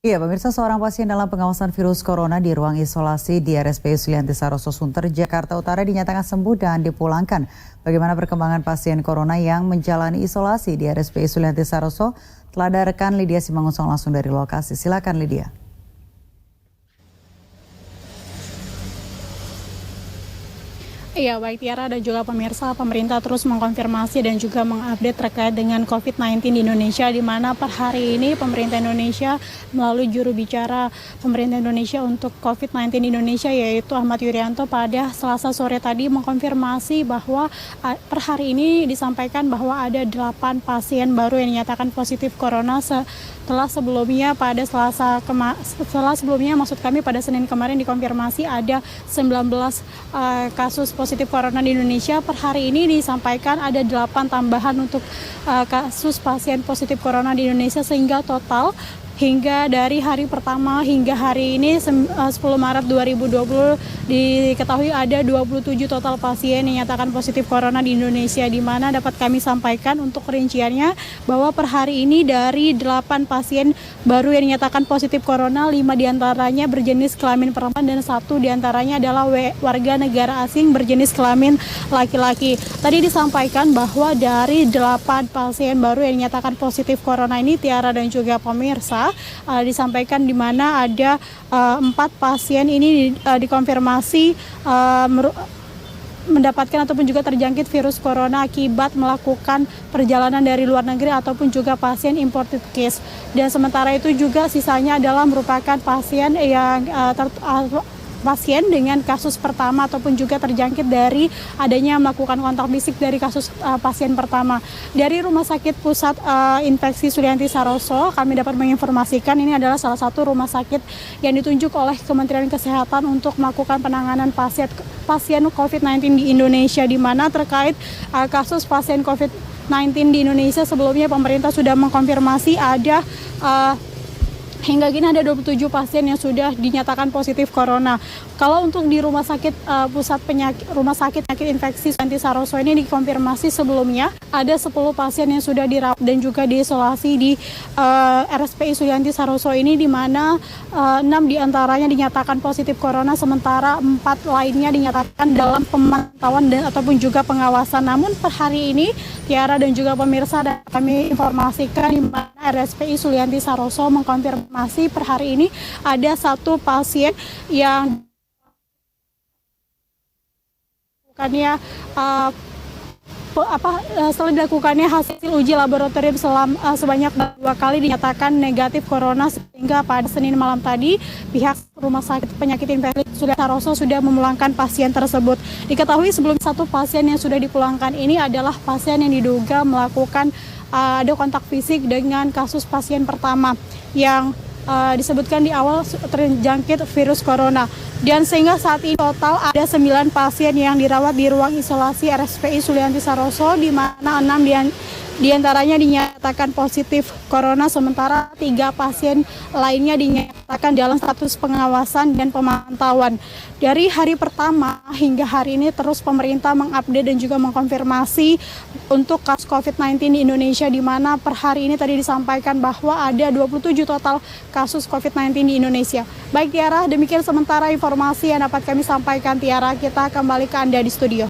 Iya, pemirsa, seorang pasien dalam pengawasan virus corona di ruang isolasi di RSPI Sulianti Saroso Sunter, Jakarta Utara dinyatakan sembuh dan dipulangkan. Bagaimana perkembangan pasien corona yang menjalani isolasi di RSPI Sulianti Saroso? Telah ada rekan Lydia Simangunsong langsung dari lokasi. Silakan Lydia. Iya, baik Tiara dan juga pemirsa, pemerintah terus mengkonfirmasi dan juga mengupdate terkait dengan COVID-19 di Indonesia, di mana per hari ini pemerintah Indonesia melalui juru bicara pemerintah Indonesia untuk COVID-19 di Indonesia, yaitu Ahmad Yuryanto, pada Selasa sore tadi mengkonfirmasi bahwa per hari ini disampaikan bahwa ada 8 pasien baru yang dinyatakan positif corona setelah sebelumnya pada pada Senin kemarin dikonfirmasi ada 19 kasus positif corona di Indonesia. Per hari ini disampaikan ada 8 tambahan untuk kasus pasien positif corona di Indonesia, sehingga total hingga dari hari pertama hingga hari ini 10 Maret 2020 diketahui ada 27 total pasien yang dinyatakan positif corona di Indonesia, di mana dapat kami sampaikan untuk rinciannya bahwa per hari ini dari 8 pasien baru yang dinyatakan positif corona, 5 diantaranya berjenis kelamin perempuan dan 1 diantaranya adalah warga negara asing berjenis kelamin laki-laki. Tadi disampaikan bahwa dari 8 pasien baru yang dinyatakan positif corona ini, Tiara dan juga pemirsa, disampaikan di mana ada 4 pasien ini dikonfirmasi mendapatkan ataupun juga terjangkit virus corona akibat melakukan perjalanan dari luar negeri ataupun juga pasien imported case. Dan sementara itu juga sisanya adalah merupakan pasien yang pasien dengan kasus pertama ataupun juga terjangkit dari adanya melakukan kontak fisik dari kasus pasien pertama. Dari Rumah Sakit Pusat Infeksi Sulianti Saroso, kami dapat menginformasikan ini adalah salah satu rumah sakit yang ditunjuk oleh Kementerian Kesehatan untuk melakukan penanganan pasien COVID-19 di Indonesia, di mana terkait kasus pasien COVID-19 di Indonesia sebelumnya pemerintah sudah mengkonfirmasi ada hingga kini ada 27 pasien yang sudah dinyatakan positif corona. Kalau untuk di Rumah Sakit Rumah Sakit Penyakit Infeksi Sulianti Saroso ini dikonfirmasi sebelumnya ada 10 pasien yang sudah dirawat dan juga diisolasi di RSPI Sulianti Saroso ini, di mana 6 diantaranya dinyatakan positif corona, sementara 4 lainnya dinyatakan dalam pemantauan dan ataupun juga pengawasan. Namun per hari ini Tiara dan juga pemirsa, dan kami informasikan di mana RSPI Sulianti Saroso mengkonfirmasi per hari ini ada 1 pasien yang bukannya setelah dilakukannya hasil uji laboratorium sebanyak 2 kali dinyatakan negatif corona, sehingga pada Senin malam tadi pihak Rumah Sakit Penyakit Infeksi Sulianti Saroso sudah memulangkan pasien tersebut. Diketahui sebelum 1 pasien yang sudah dipulangkan ini adalah pasien yang diduga melakukan ada kontak fisik dengan kasus pasien pertama yang disebutkan di awal terjangkit virus corona. Dan sehingga saat ini total ada 9 pasien yang dirawat di ruang isolasi RSPI Sulianti Saroso, di mana 6 diantaranya dinyatakan positif corona, sementara 3 pasien lainnya dinyatakan dalam status pengawasan dan pemantauan. Dari hari pertama hingga hari ini terus pemerintah mengupdate dan juga mengkonfirmasi untuk kasus COVID-19 di Indonesia, di mana per hari ini tadi disampaikan bahwa ada 27 total kasus COVID-19 di Indonesia. Baik Tiara, demikian sementara informasi yang dapat kami sampaikan. Tiara, kita kembali ke Anda di studio.